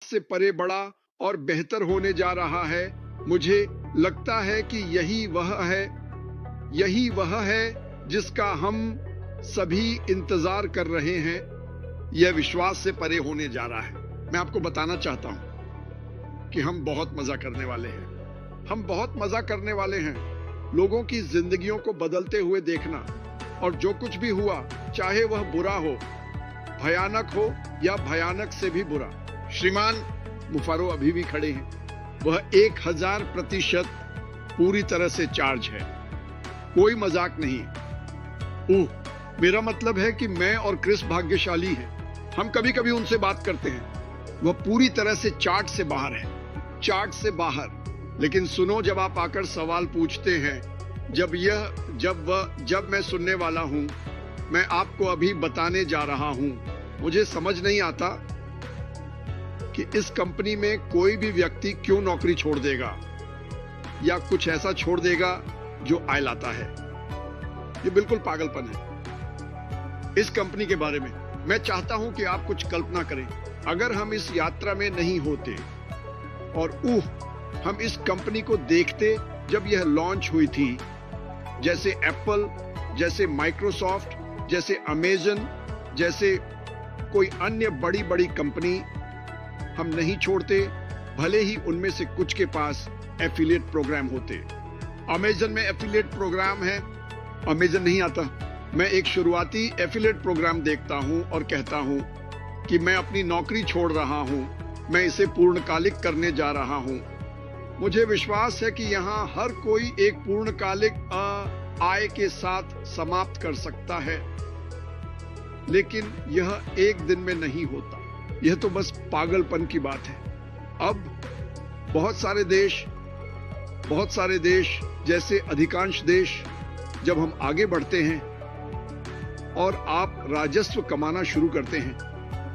से परे बड़ा और बेहतर होने जा रहा है। मुझे लगता है कि यही वह है जिसका हम सभी इंतजार कर रहे हैं। यह विश्वास से परे होने जा रहा है। मैं आपको बताना चाहता हूं कि हम बहुत मजा करने वाले हैं। हम बहुत मजा करने वाले हैं। लोगों की जिंदगियों को बदलते हुए देखना, और जो कुछ भी हुआ, चाहे वह बुरा हो, भयानक हो या भयानक से भी बुरा। श्रीमान मुफारो अभी भी खड़े हैं। वह 1000% पूरी तरह से चार्ज है। कोई मजाक नहीं। मेरा मतलब है कि मैं और क्रिस भाग्यशाली हैं। हम कभी कभी उनसे बात करते हैं। वह पूरी तरह से चार्ट से बाहर है, चार्ट से बाहर। लेकिन सुनो, जब आप आकर सवाल पूछते हैं, जब मैं सुनने वाला हूं, मैं आपको अभी बताने जा रहा हूं। मुझे समझ नहीं आता कि इस कंपनी में कोई भी व्यक्ति क्यों नौकरी छोड़ देगा या कुछ ऐसा छोड़ देगा जो आय लाता है। ये बिल्कुल पागलपन है। इस कंपनी के बारे में मैं चाहता हूं कि आप कुछ कल्पना करें। अगर हम इस यात्रा में नहीं होते और हम इस कंपनी को देखते जब यह लॉन्च हुई थी, जैसे एप्पल, जैसे माइक्रोसॉफ्ट, जैसे अमेजन, जैसे कोई अन्य बड़ी बड़ी कंपनी, हम नहीं छोड़ते, भले ही उनमें से कुछ के पास एफिलिएट प्रोग्राम होते। अमेजन में एफिलिएट प्रोग्राम है, अमेजन नहीं आता। मैं एक शुरुआती एफिलिएट प्रोग्राम देखता हूं और कहता हूं कि मैं अपनी नौकरी छोड़ रहा हूं, मैं इसे पूर्णकालिक करने जा रहा हूं। मुझे विश्वास है कि यहां हर कोई एक पूर्णकालिक आय के साथ समाप्त कर सकता है, लेकिन यह एक दिन में नहीं होता। यह तो बस पागलपन की बात है। अब बहुत सारे देश जैसे अधिकांश देश, जब हम आगे बढ़ते हैं और आप राजस्व कमाना शुरू करते हैं,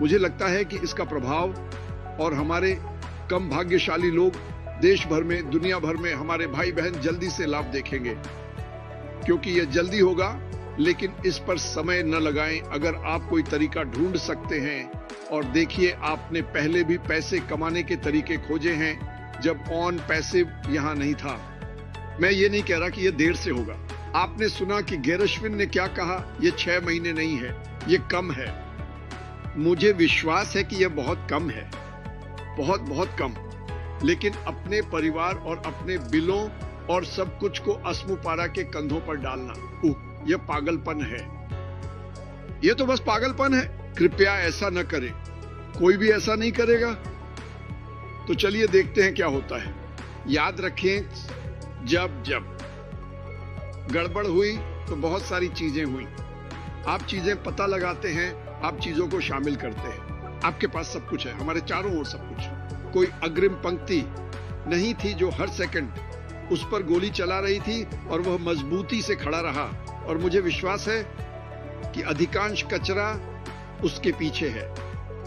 मुझे लगता है कि इसका प्रभाव और हमारे कम भाग्यशाली लोग देश भर में, दुनिया भर में, हमारे भाई बहन जल्दी से लाभ देखेंगे, क्योंकि यह जल्दी होगा। लेकिन इस पर समय न लगाएं। अगर आप कोई तरीका ढूंढ सकते हैं, और देखिए, आपने पहले भी पैसे कमाने के तरीके खोजे हैं जब ऑन पैसिव यहां नहीं था। मैं ये नहीं कह रहा कि यह देर से होगा। आपने सुना कि गेरशविन ने क्या कहा, यह 6 महीने नहीं है, यह कम है। मुझे विश्वास है कि यह बहुत कम है, बहुत बहुत कम। लेकिन अपने परिवार और अपने बिलों और सब कुछ को असमुपारा के कंधों पर डालना, यह पागलपन है। यह तो बस पागलपन है। कृपया ऐसा न करें। कोई भी ऐसा नहीं करेगा। तो चलिए देखते हैं क्या होता है। याद रखें, जब गड़बड़ हुई तो बहुत सारी चीजें हुई। आप चीजें पता लगाते हैं, आप चीजों को शामिल करते हैं। आपके पास सब कुछ है, हमारे चारों ओर सब कुछ। कोई अग्रिम पंक्ति नहीं थी जो हर सेकंड उस पर गोली चला रही थी, और वह मजबूती से खड़ा रहा। और मुझे विश्वास है कि अधिकांश कचरा उसके पीछे है।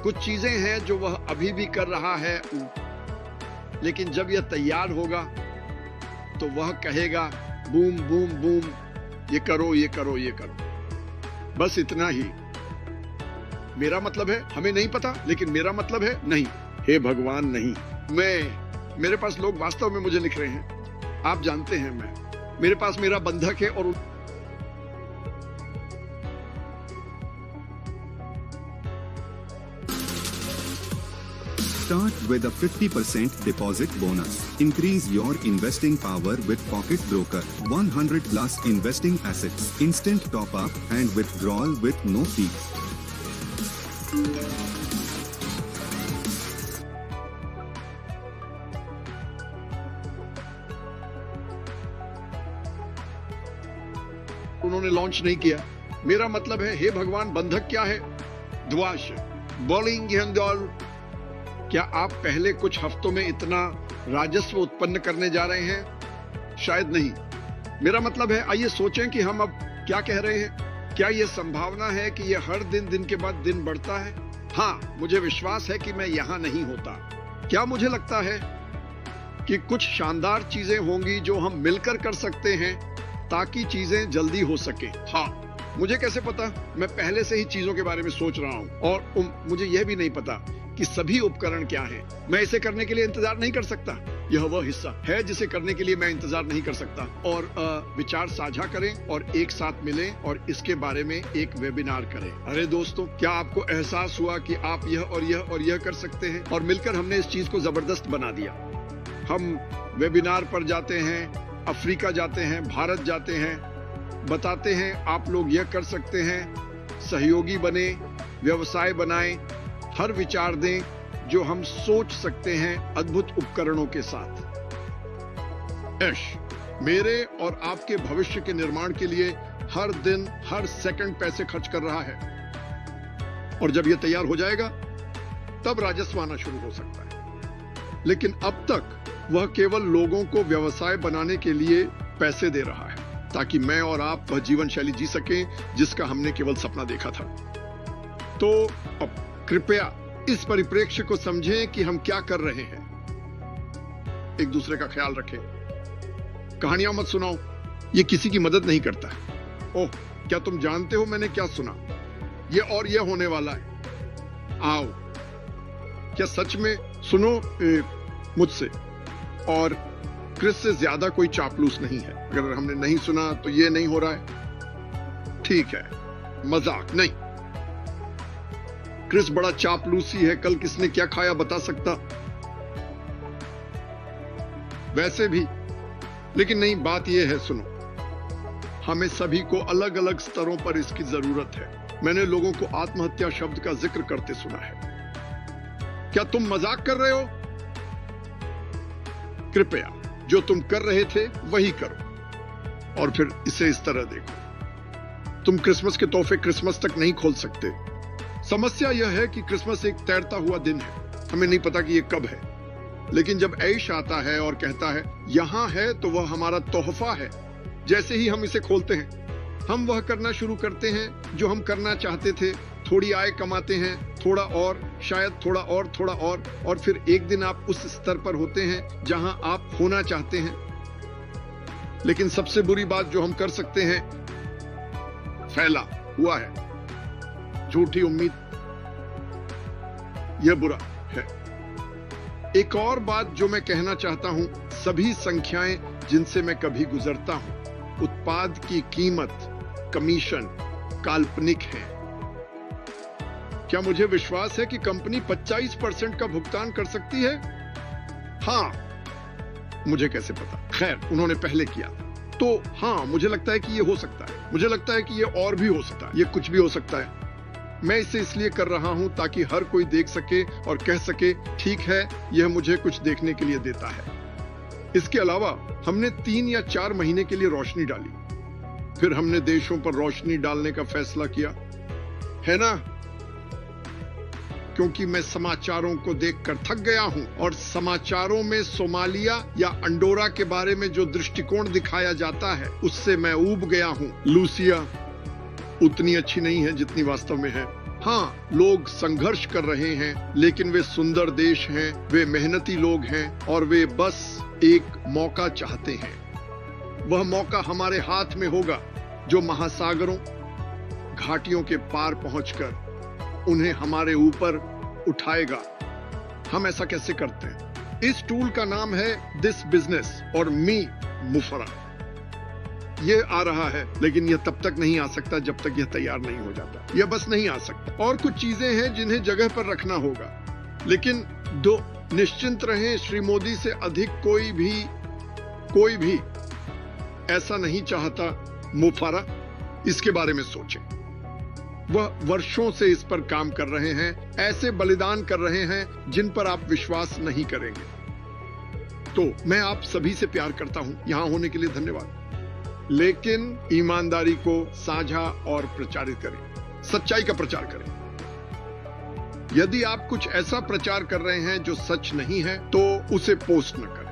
कुछ चीजें हैं जो वह अभी भी कर रहा है, लेकिन जब यह तैयार होगा तो वह कहेगा, बूम बूम बूम, ये करो, ये करो, ये करो। बस इतना ही। मेरा मतलब है, हमें नहीं पता, लेकिन मेरा मतलब है नहीं। हे भगवान, नहीं। मेरे पास लोग वास्तव में मुझे लिख रहे हैं। आप जानते हैं, मेरे पास मेरा बंधक है, और Start with a 50% deposit bonus. Increase your investing power with Pocket Broker. 100 plus investing assets. Instant top up and withdrawal with no fees. उन्होंने लॉन्च नहीं किया। मेरा मतलब है, हे भगवान, बंधक क्या है? ध्वाश, बॉलिंग हैंडल। क्या आप पहले कुछ हफ्तों में इतना राजस्व उत्पन्न करने जा रहे हैं? शायद नहीं। मेरा मतलब है, आइए सोचें कि हम अब क्या कह रहे हैं। क्या यह संभावना है कि यह हर दिन के बाद दिन बढ़ता है? हाँ, मुझे विश्वास है कि मैं यहां नहीं होता। क्या मुझे लगता है कि कुछ शानदार चीजें होंगी जो हम मिलकर कर सकते हैं ताकि चीजें जल्दी हो सके? हाँ, मुझे कैसे पता? मैं पहले से ही चीजों के बारे में सोच रहा हूं, और मुझे यह भी नहीं पता कि सभी उपकरण क्या हैं। मैं इसे करने के लिए इंतजार नहीं कर सकता। यह वह हिस्सा है जिसे करने के लिए मैं इंतजार नहीं कर सकता। और विचार साझा करें और एक साथ मिलें और इसके बारे में एक वेबिनार करें। अरे दोस्तों, क्या आपको एहसास हुआ कि आप यह और यह और यह कर सकते हैं? और मिलकर हमने इस चीज को जबरदस्त बना दिया। हम वेबिनार पर जाते हैं, अफ्रीका जाते हैं, भारत जाते हैं, बताते हैं आप लोग यह कर सकते हैं, सहयोगी बने, व्यवसाय बनाएं, हर विचार दें जो हम सोच सकते हैं अद्भुत उपकरणों के साथ। यश मेरे और आपके भविष्य के निर्माण के लिए हर दिन हर सेकंड पैसे खर्च कर रहा है, और जब यह तैयार हो जाएगा तब राजस्व आना शुरू हो सकता है। लेकिन अब तक वह केवल लोगों को व्यवसाय बनाने के लिए पैसे दे रहा है ताकि मैं और आप वह जीवन शैली जी सकें जिसका हमने केवल सपना देखा था। तो अब कृपया इस परिप्रेक्ष्य को समझें कि हम क्या कर रहे हैं। एक दूसरे का ख्याल रखें, कहानियां मत सुनाओ, ये किसी की मदद नहीं करता है। ओह, क्या तुम जानते हो मैंने क्या सुना? ये और ये होने वाला है। आओ, क्या सच में? सुनो मुझसे, और क्रिस से ज्यादा कोई चापलूस नहीं है। अगर हमने नहीं सुना तो ये नहीं हो रहा है, ठीक है, मजाक नहीं। क्रिस बड़ा चापलूसी है। कल किसने क्या खाया बता सकता? वैसे भी, लेकिन नहीं, बात यह है, सुनो, हमें सभी को अलग अलग स्तरों पर इसकी जरूरत है। मैंने लोगों को आत्महत्या शब्द का जिक्र करते सुना है। क्या तुम मजाक कर रहे हो? कृपया जो तुम कर रहे थे वही करो, और फिर इसे इस तरह देखो। तुम क्रिसमस के तोहफे क्रिसमस तक नहीं खोल सकते। समस्या यह है कि क्रिसमस एक तैरता हुआ दिन है। हमें नहीं पता कि यह कब है, लेकिन जब ऐश आता है और कहता है यहां है, तो वह हमारा तोहफा है। जैसे ही हम इसे खोलते हैं, हम वह करना शुरू करते हैं जो हम करना चाहते थे। थोड़ी आय कमाते हैं, थोड़ा और, शायद थोड़ा और फिर एक दिन आप उस स्तर पर होते हैं जहां आप होना चाहते हैं। लेकिन सबसे बुरी बात जो हम कर सकते हैं, फैला हुआ है झूठी उम्मीद। यह बुरा है। एक और बात जो मैं कहना चाहता हूं, सभी संख्याएं जिनसे मैं कभी गुजरता हूं, उत्पाद की कीमत, कमीशन काल्पनिक है। क्या मुझे विश्वास है कि कंपनी 25% का भुगतान कर सकती है? हां, मुझे कैसे पता? खैर, उन्होंने पहले किया, तो हां, मुझे लगता है कि यह हो सकता है। मुझे लगता है कि यह और भी हो सकता है, यह कुछ भी हो सकता है। मैं इसे इसलिए कर रहा हूं ताकि हर कोई देख सके और कह सके, ठीक है, यह मुझे कुछ देखने के लिए देता है। इसके अलावा हमने 3 या 4 महीने के लिए रोशनी डाली, फिर हमने देशों पर रोशनी डालने का फैसला किया, है ना? क्योंकि मैं समाचारों को देखकर थक गया हूं, और समाचारों में सोमालिया या अंडोरा के बारे में जो दृष्टिकोण दिखाया जाता है, उससे मैं ऊब गया हूं। लूसिया उतनी अच्छी नहीं है जितनी वास्तव में है। हाँ, लोग संघर्ष कर रहे हैं, लेकिन वे सुंदर देश हैं, वे मेहनती लोग हैं, और वे बस एक मौका चाहते हैं। वह मौका हमारे हाथ में होगा जो महासागरों, घाटियों के पार पहुंचकर उन्हें हमारे ऊपर उठाएगा। हम ऐसा कैसे करते हैं? इस टूल का नाम है दिस बिजनेस, और मी मुफरा। यह आ रहा है, लेकिन यह तब तक नहीं आ सकता जब तक यह तैयार नहीं हो जाता। यह बस नहीं आ सकता। और कुछ चीजें हैं जिन्हें जगह पर रखना होगा, लेकिन दो निश्चिंत रहें, श्री मोदी से अधिक कोई भी ऐसा नहीं चाहता। मुफरा, इसके बारे में सोचें। वह वर्षों से इस पर काम कर रहे हैं, ऐसे बलिदान कर रहे हैं जिन पर आप विश्वास नहीं करेंगे। तो मैं आप सभी से प्यार करता हूं। यहां होने के लिए धन्यवाद। लेकिन ईमानदारी को साझा और प्रचारित करें, सच्चाई का प्रचार करें। यदि आप कुछ ऐसा प्रचार कर रहे हैं जो सच नहीं है, तो उसे पोस्ट न करें।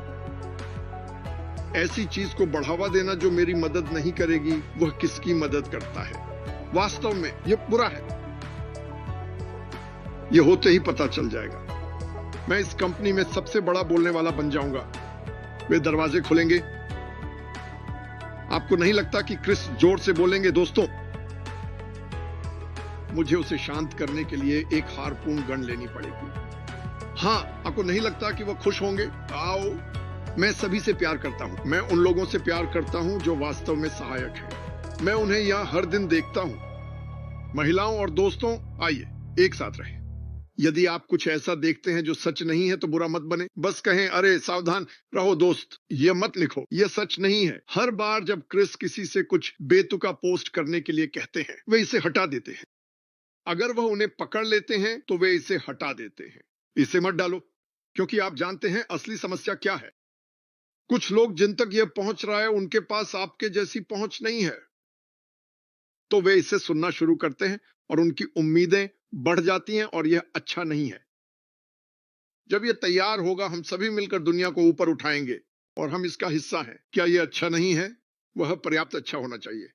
ऐसी चीज को बढ़ावा देना जो मेरी मदद नहीं करेगी, वह किसकी मदद करता है? वास्तव में यह बुरा है। यह होते ही पता चल जाएगा। मैं इस कंपनी में सबसे बड़ा बोलने वाला बन जाऊंगा। वे दरवाजे खुलेंगे। आपको नहीं लगता कि क्रिस जोर से बोलेंगे, दोस्तों? मुझे उसे शांत करने के लिए एक हारपून गन लेनी पड़ेगी। हाँ, आपको नहीं लगता कि वो खुश होंगे? आओ, मैं सभी से प्यार करता हूं। मैं उन लोगों से प्यार करता हूं जो वास्तव में सहायक हैं। मैं उन्हें यहां हर दिन देखता हूं। महिलाओं और दोस्तों, आइए एक साथ रहें। यदि आप कुछ ऐसा देखते हैं जो सच नहीं है तो बुरा मत बने। बस कहें, अरे सावधान रहो दोस्त, ये मत लिखो, ये सच नहीं है। हर बार जब क्रिस किसी से कुछ बेतुका पोस्ट करने के लिए कहते हैं, वे इसे हटा देते हैं। अगर वह उन्हें पकड़ लेते हैं तो वे इसे हटा देते हैं। इसे मत डालो, क्योंकि आप जानते हैं असली समस्या क्या है। कुछ लोग जिन तक यह पहुंच रहा है उनके पास आपके जैसी पहुंच नहीं है, तो वे इसे सुनना शुरू करते हैं और उनकी उम्मीदें बढ़ जाती हैं और यह अच्छा नहीं है। जब यह तैयार होगा हम सभी मिलकर दुनिया को ऊपर उठाएंगे और हम इसका हिस्सा हैं। क्या यह अच्छा नहीं है? वह पर्याप्त अच्छा होना चाहिए।